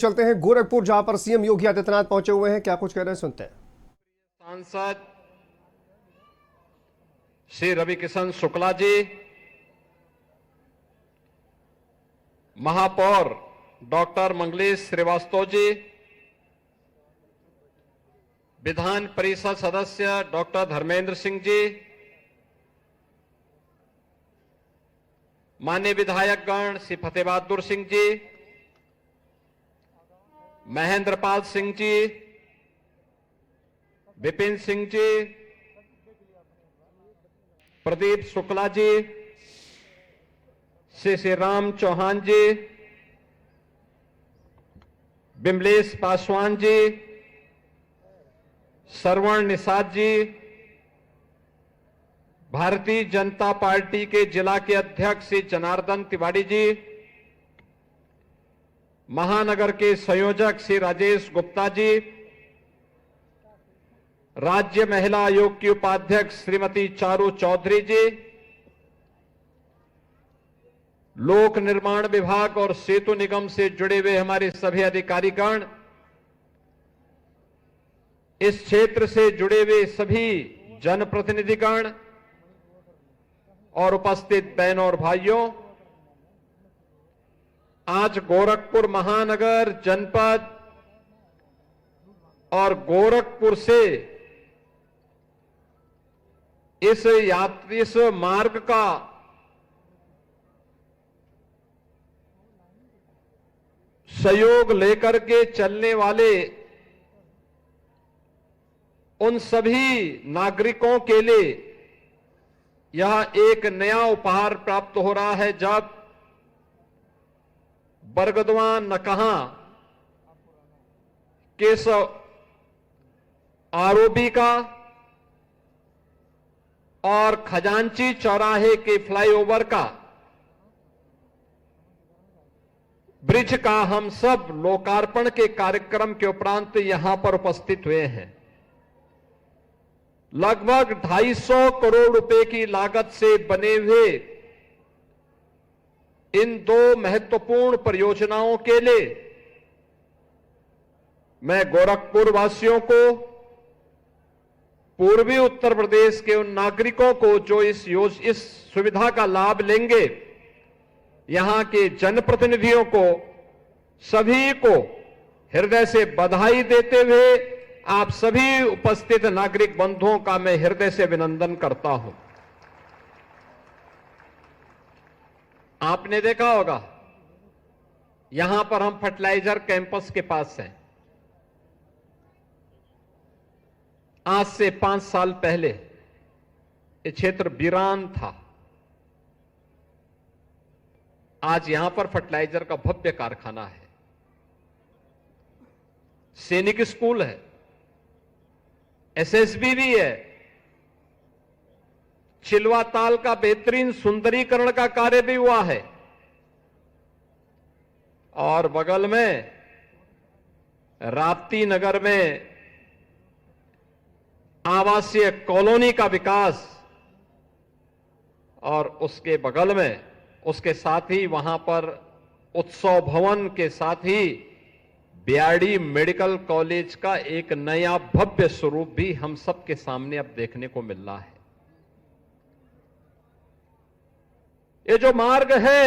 चलते हैं गोरखपुर, जहां पर सीएम योगी आदित्यनाथ पहुंचे हुए हैं। क्या कुछ कह रहे हैं, सुनते हैं। सांसद श्री रवि किशन शुक्ला जी, महापौर डॉक्टर मंगलेश श्रीवास्तव जी, विधान परिषद सदस्य डॉक्टर धर्मेंद्र सिंह जी, माननीय विधायकगण श्री फतेह बहादुर सिंह जी, महेंद्र पाल सिंह जी, विपिन सिंह जी, प्रदीप शुक्ला जी, श्री राम चौहान जी, बिमलेश पासवान जी, श्रवण निषाद जी, भारतीय जनता पार्टी के जिला के अध्यक्ष श्री जनार्दन तिवारी जी, महानगर के संयोजक श्री राजेश गुप्ता जी, राज्य महिला आयोग की उपाध्यक्ष श्रीमती चारू चौधरी जी, लोक निर्माण विभाग और सेतु निगम से जुड़े हुए हमारे सभी अधिकारीगण, इस क्षेत्र से जुड़े हुए सभी जनप्रतिनिधिगण और उपस्थित बहनों और भाइयों, आज गोरखपुर महानगर जनपद और गोरखपुर से इस मार्ग का सहयोग लेकर के चलने वाले उन सभी नागरिकों के लिए यह एक नया उपहार प्राप्त हो रहा है, जब बरगदवा नकहा केशव आरओबी का और खजांची चौराहे के फ्लाईओवर का ब्रिज का हम सब लोकार्पण के कार्यक्रम के उपरांत यहां पर उपस्थित हुए हैं। लगभग 250 करोड़ रुपए की लागत से बने हुए इन दो महत्वपूर्ण परियोजनाओं के लिए मैं गोरखपुर वासियों को, पूर्वी उत्तर प्रदेश के उन नागरिकों को जो इस सुविधा का लाभ लेंगे, यहां के जनप्रतिनिधियों को, सभी को हृदय से बधाई देते हुए आप सभी उपस्थित नागरिक बंधुओं का मैं हृदय से अभिनंदन करता हूं। आपने देखा होगा, यहां पर हम फर्टिलाइजर कैंपस के पास हैं। आज से 5 साल पहले ये क्षेत्र वीरान था। आज यहां पर फर्टिलाइजर का भव्य कारखाना है, सैनिक स्कूल है, एसएसबी भी है, चिलवा ताल का बेहतरीन सुंदरीकरण का कार्य भी हुआ है, और बगल में राप्ती नगर में आवासीय कॉलोनी का विकास, और उसके बगल में, उसके साथ ही वहां पर उत्सव भवन के साथ ही बीआरडी मेडिकल कॉलेज का एक नया भव्य स्वरूप भी हम सबके सामने अब देखने को मिल रहा है। ये जो मार्ग है,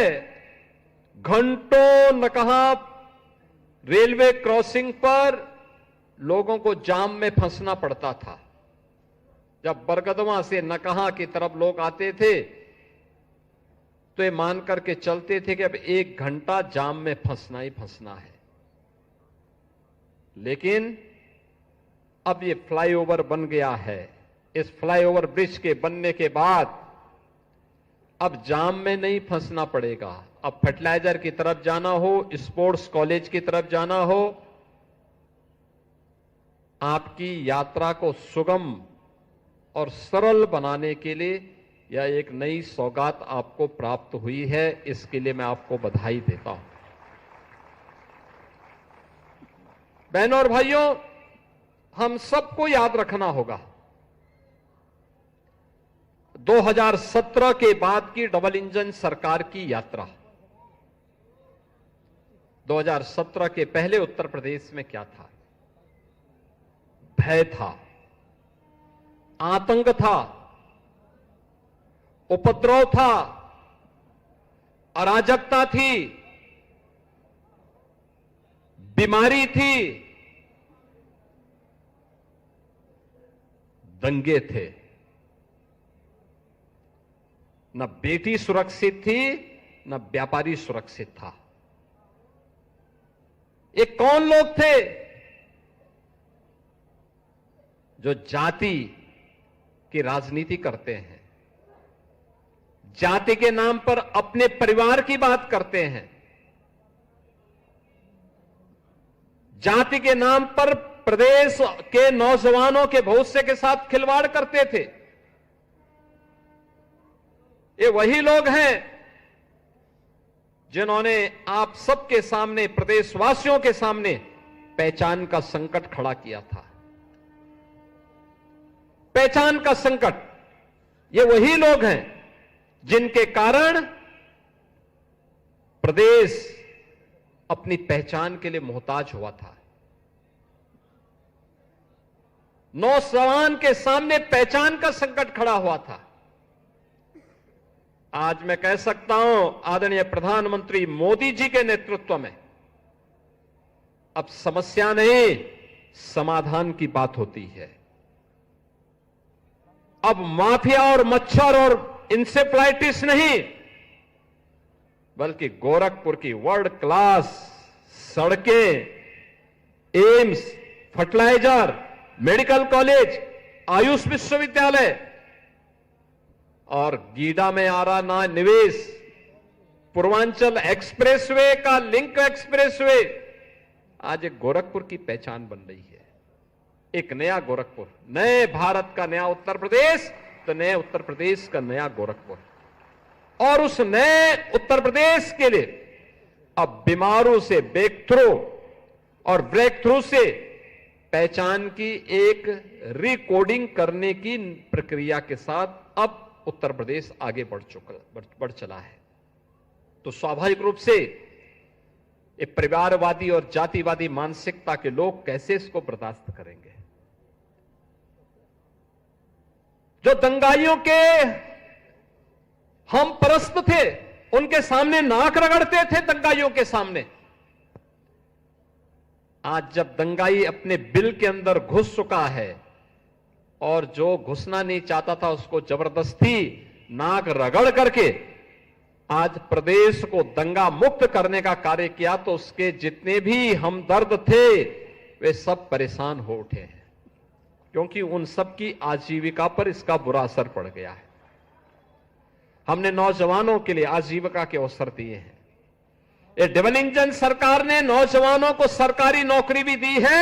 घंटों नकहा रेलवे क्रॉसिंग पर लोगों को जाम में फंसना पड़ता था। जब बरगदवा से नकहा की तरफ लोग आते थे तो ये मान करके चलते थे कि अब 1 घंटा जाम में फंसना ही फंसना है। लेकिन अब ये फ्लाईओवर बन गया है। इस फ्लाईओवर ब्रिज के बनने के बाद अब जाम में नहीं फंसना पड़ेगा। अब फर्टिलाइजर की तरफ जाना हो, स्पोर्ट्स कॉलेज की तरफ जाना हो, आपकी यात्रा को सुगम और सरल बनाने के लिए यह एक नई सौगात आपको प्राप्त हुई है। इसके लिए मैं आपको बधाई देता हूं। बहनों और भाइयों, हम सबको याद रखना होगा, 2017 के बाद की डबल इंजन सरकार की यात्रा, 2017 के पहले उत्तर प्रदेश में क्या था? भय था, आतंक था, उपद्रव था, अराजकता थी, बीमारी थी, दंगे थे। न बेटी सुरक्षित थी, न व्यापारी सुरक्षित था। ये कौन लोग थे जो जाति की राजनीति करते हैं, जाति के नाम पर अपने परिवार की बात करते हैं, जाति के नाम पर प्रदेश के नौजवानों के भविष्य के साथ खिलवाड़ करते थे। ये वही लोग हैं जिन्होंने आप सबके सामने, प्रदेशवासियों के सामने पहचान का संकट खड़ा किया था। पहचान का संकट, ये वही लोग हैं जिनके कारण प्रदेश अपनी पहचान के लिए मोहताज हुआ था। नौजवान के सामने पहचान का संकट खड़ा हुआ था। आज मैं कह सकता हूं, आदरणीय प्रधानमंत्री मोदी जी के नेतृत्व में अब समस्या नहीं, समाधान की बात होती है। अब माफिया और मच्छर और इंसेफ्लाइटिस नहीं, बल्कि गोरखपुर की वर्ल्ड क्लास सड़कें, AIIMS, fertiliser, medical college, AYUSH विश्वविद्यालय और गीडा में आ रहा ना निवेश, पूर्वांचल एक्सप्रेसवे का लिंक एक्सप्रेसवे आज एक गोरखपुर की पहचान बन रही है। एक नया गोरखपुर, नए भारत का नया उत्तर प्रदेश, तो नए उत्तर प्रदेश का नया गोरखपुर। और उस नए उत्तर प्रदेश के लिए अब बीमारों से ब्रेक थ्रू और ब्रेक थ्रू से पहचान की एक रिकोडिंग करने की प्रक्रिया के साथ अब उत्तर प्रदेश आगे बढ़ चला है। तो स्वाभाविक रूप से ये परिवारवादी और जातिवादी मानसिकता के लोग कैसे इसको बर्दाश्त करेंगे? जो दंगाइयों के हम परस्त थे, उनके सामने नाक रगड़ते थे दंगाइयों के सामने, आज जब दंगाई अपने बिल के अंदर घुस चुका है और जो घुसना नहीं चाहता था उसको जबरदस्ती नाक रगड़ करके आज प्रदेश को दंगा मुक्त करने का कार्य किया, तो उसके जितने भी हमदर्द थे वे सब परेशान हो उठे हैं, क्योंकि उन सब की आजीविका पर इसका बुरा असर पड़ गया है। हमने नौजवानों के लिए आजीविका के अवसर दिए हैं। ये डबल इंजन सरकार ने नौजवानों को सरकारी नौकरी भी दी है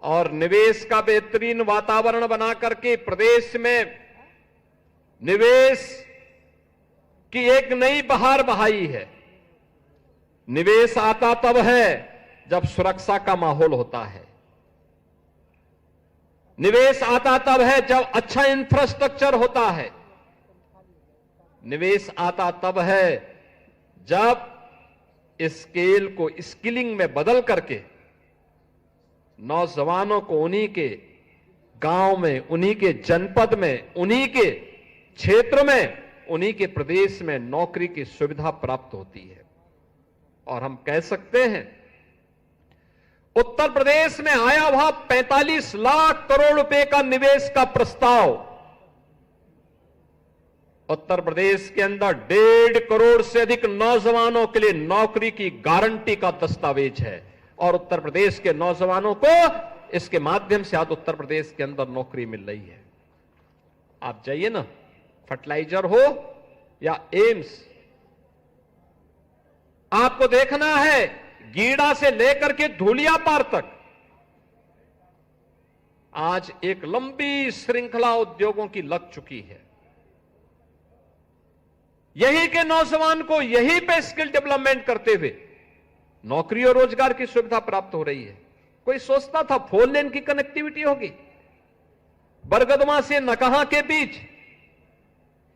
और निवेश का बेहतरीन वातावरण बना करके प्रदेश में निवेश की एक नई बहार बहाई है। निवेश आता तब है जब सुरक्षा का माहौल होता है। निवेश आता तब है जब अच्छा इंफ्रास्ट्रक्चर होता है। निवेश आता तब है जब स्केल को स्किलिंग में बदल करके नौजवानों को उन्हीं के गांव में, उन्हीं के जनपद में, उन्हीं के क्षेत्र में, उन्हीं के प्रदेश में नौकरी की सुविधा प्राप्त होती है। और हम कह सकते हैं उत्तर प्रदेश में आया हुआ 45 लाख करोड़ रुपए का निवेश का प्रस्ताव उत्तर प्रदेश के अंदर 1.5 करोड़ से अधिक नौजवानों के लिए नौकरी की गारंटी का दस्तावेज है। और उत्तर प्रदेश के नौजवानों को इसके माध्यम से आज उत्तर प्रदेश के अंदर नौकरी मिल रही है। आप जाइए ना, फर्टिलाइजर हो या एम्स, आपको देखना है गीडा से लेकर के धूलियापार तक आज एक लंबी श्रृंखला उद्योगों की लग चुकी है। यहीं के नौजवान को यहीं पे स्किल डेवलपमेंट करते हुए नौकरी और रोजगार की सुविधा प्राप्त हो रही है। कोई सोचता था 4 लेन की कनेक्टिविटी होगी बरगदवा से नकहा के बीच,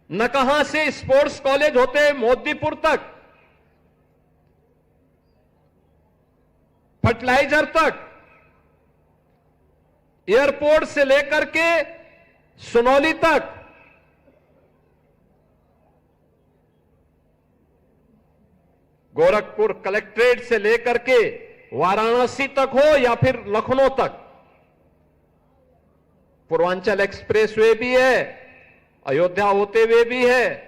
नकहा से स्पोर्ट्स कॉलेज होते मोदीपुर तक, फर्टिलाइजर तक, एयरपोर्ट से लेकर के सुनौली तक, गोरखपुर कलेक्ट्रेट से लेकर के वाराणसी तक हो या फिर लखनऊ तक, पूर्वांचल एक्सप्रेसवे भी है, अयोध्या होते हुए भी है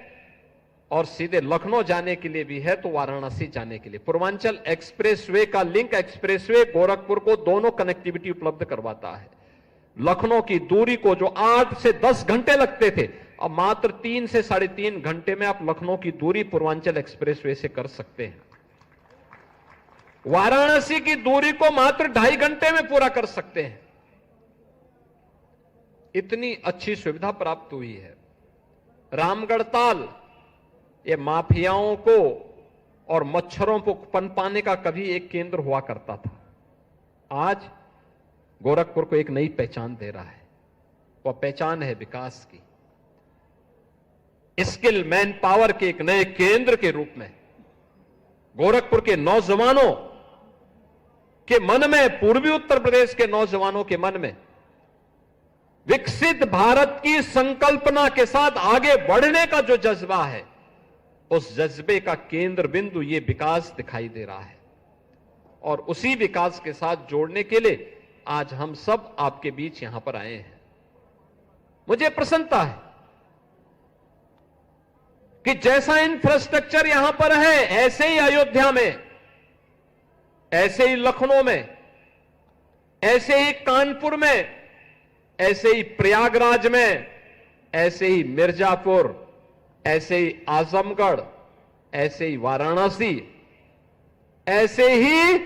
और सीधे लखनऊ जाने के लिए भी है, तो वाराणसी जाने के लिए पूर्वांचल एक्सप्रेसवे का लिंक एक्सप्रेसवे गोरखपुर को दोनों कनेक्टिविटी उपलब्ध करवाता है। लखनऊ की दूरी को जो 8 से 10 घंटे लगते थे, अब मात्र 3 से 3.5 घंटे में आप लखनऊ की दूरी पूर्वांचल एक्सप्रेसवे से कर सकते हैं। वाराणसी की दूरी को मात्र 2.5 घंटे में पूरा कर सकते हैं। इतनी अच्छी सुविधा प्राप्त हुई है। रामगढ़ ताल, ये माफियाओं को और मच्छरों को पनपाने का कभी एक केंद्र हुआ करता था, आज गोरखपुर को एक नई पहचान दे रहा है। वह पहचान है विकास की, स्किल मैन पावर के एक नए केंद्र के रूप में गोरखपुर के नौजवानों के मन में, पूर्वी उत्तर प्रदेश के नौजवानों के मन में विकसित भारत की संकल्पना के साथ आगे बढ़ने का जो जज्बा है, उस जज्बे का केंद्र बिंदु ये विकास दिखाई दे रहा है। और उसी विकास के साथ जोड़ने के लिए आज हम सब आपके बीच यहां पर आए हैं। मुझे प्रसन्नता है कि जैसा इंफ्रास्ट्रक्चर यहां पर है, ऐसे ही अयोध्या में, ऐसे ही लखनऊ में, ऐसे ही कानपुर में, ऐसे ही प्रयागराज में, ऐसे ही मिर्जापुर, ऐसे ही आजमगढ़, ऐसे ही वाराणसी, ऐसे ही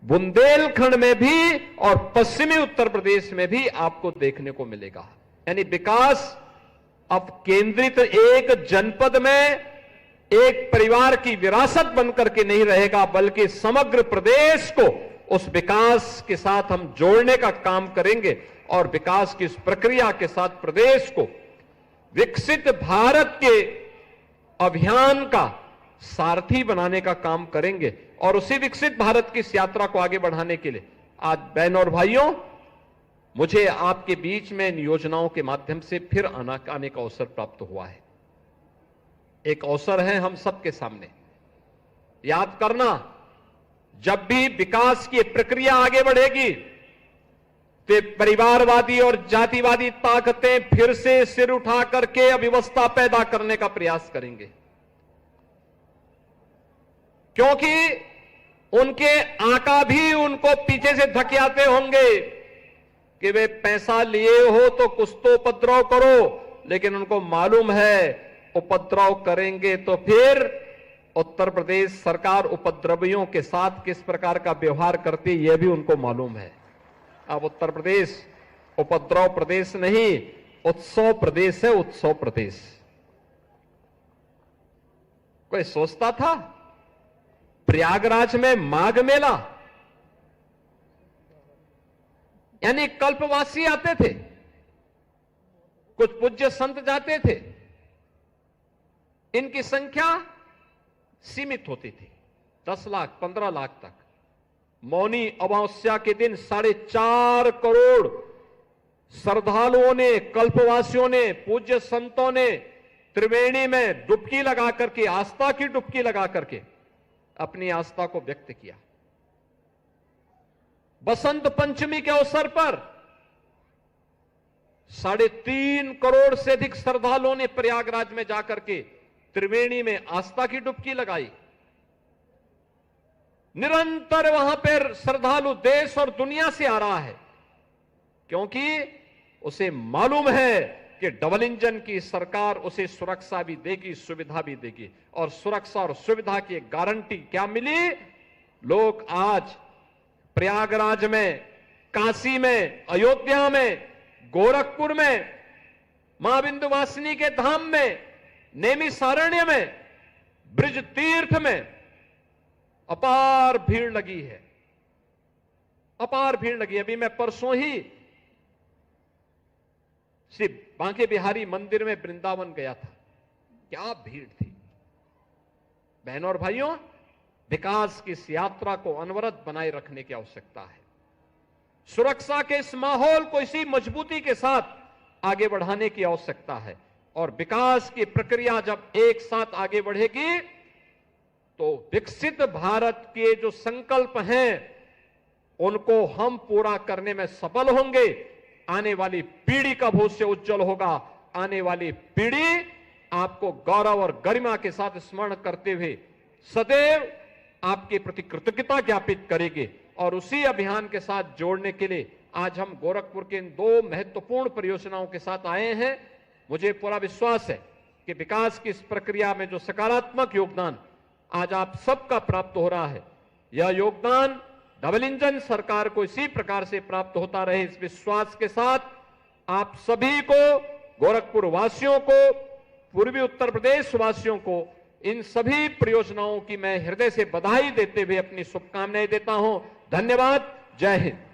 बुंदेलखंड में भी और पश्चिमी उत्तर प्रदेश में भी आपको देखने को मिलेगा। यानी विकास अब केंद्रित एक जनपद में एक परिवार की विरासत बनकर के नहीं रहेगा, बल्कि समग्र प्रदेश को उस विकास के साथ हम जोड़ने का काम करेंगे और विकास की इस प्रक्रिया के साथ प्रदेश को विकसित भारत के अभियान का सारथी बनाने का काम करेंगे। और उसी विकसित भारत की इस यात्रा को आगे बढ़ाने के लिए आज बहनों और भाइयों, मुझे आपके बीच में इन योजनाओं के माध्यम से फिर आने का अवसर प्राप्त हुआ है। एक अवसर है हम सबके सामने। याद करना, जब भी विकास की प्रक्रिया आगे बढ़ेगी तो परिवारवादी और जातिवादी ताकतें फिर से सिर उठा करके अव्यवस्था पैदा करने का प्रयास करेंगे, क्योंकि उनके आका भी उनको पीछे से धकेलते होंगे कि वे पैसा लिए हो तो कुछ तो उपद्रव करो, लेकिन उनको मालूम है उपद्रव करेंगे तो फिर उत्तर प्रदेश सरकार उपद्रवियों के साथ किस प्रकार का व्यवहार करती है, यह भी उनको मालूम है। अब उत्तर प्रदेश उपद्रव प्रदेश नहीं, उत्सव प्रदेश है, उत्सव प्रदेश। कोई सोचता था प्रयागराज में माघ मेला, यानी कल्पवासी आते थे, कुछ पूज्य संत जाते थे, इनकी संख्या सीमित होती थी, 10 लाख 15 लाख तक। मौनी अमावस्या के दिन 4.5 करोड़ श्रद्धालुओं ने, कल्पवासियों ने, पूज्य संतों ने त्रिवेणी में डुबकी लगा करके, आस्था की डुबकी लगा करके अपनी आस्था को व्यक्त किया। बसंत पंचमी के अवसर पर 3.5 करोड़ से अधिक श्रद्धालुओं ने प्रयागराज में जाकर के त्रिवेणी में आस्था की डुबकी लगाई। निरंतर वहां पर श्रद्धालु देश और दुनिया से आ रहा है, क्योंकि उसे मालूम है कि डबल इंजन की सरकार उसे सुरक्षा भी देगी, सुविधा भी देगी। और सुरक्षा और सुविधा की एक गारंटी क्या मिली? लोग आज प्रयागराज में, काशी में, अयोध्या में, गोरखपुर में, मां विंध्यवासिनी के धाम में, नैमिषारण्य में, ब्रज तीर्थ में अपार भीड़ लगी है, अपार भीड़ लगी। अभी मैं परसों ही श्री बांके बिहारी मंदिर में वृंदावन गया था, क्या भीड़ थी। बहनों और भाइयों, विकास की इस यात्रा को अनवरत बनाए रखने की आवश्यकता है। सुरक्षा के इस माहौल को इसी मजबूती के साथ आगे बढ़ाने की आवश्यकता है और विकास की प्रक्रिया जब एक साथ आगे बढ़ेगी तो विकसित भारत के जो संकल्प हैं उनको हम पूरा करने में सफल होंगे। आने वाली पीढ़ी का भविष्य उज्जवल होगा। आने वाली पीढ़ी आपको गौरव और गरिमा के साथ स्मरण करते हुए सदैव आपके प्रति कृतज्ञता ज्ञापित करेंगे। और उसी अभियान के साथ जोड़ने के लिए आज हम गोरखपुर के इन 2 महत्वपूर्ण परियोजनाओं के साथ आए हैं। मुझे पूरा विश्वास है कि विकास की इस प्रक्रिया में जो सकारात्मक योगदान आज आप सबका प्राप्त हो रहा है, यह योगदान डबल इंजन सरकार को इसी प्रकार से प्राप्त होता रहे, इस विश्वास के साथ आप सभी को, गोरखपुर वासियों को, पूर्वी उत्तर प्रदेश वासियों को इन सभी परियोजनाओं की मैं हृदय से बधाई देते हुए अपनी शुभकामनाएं देता हूं। धन्यवाद। जय हिंद।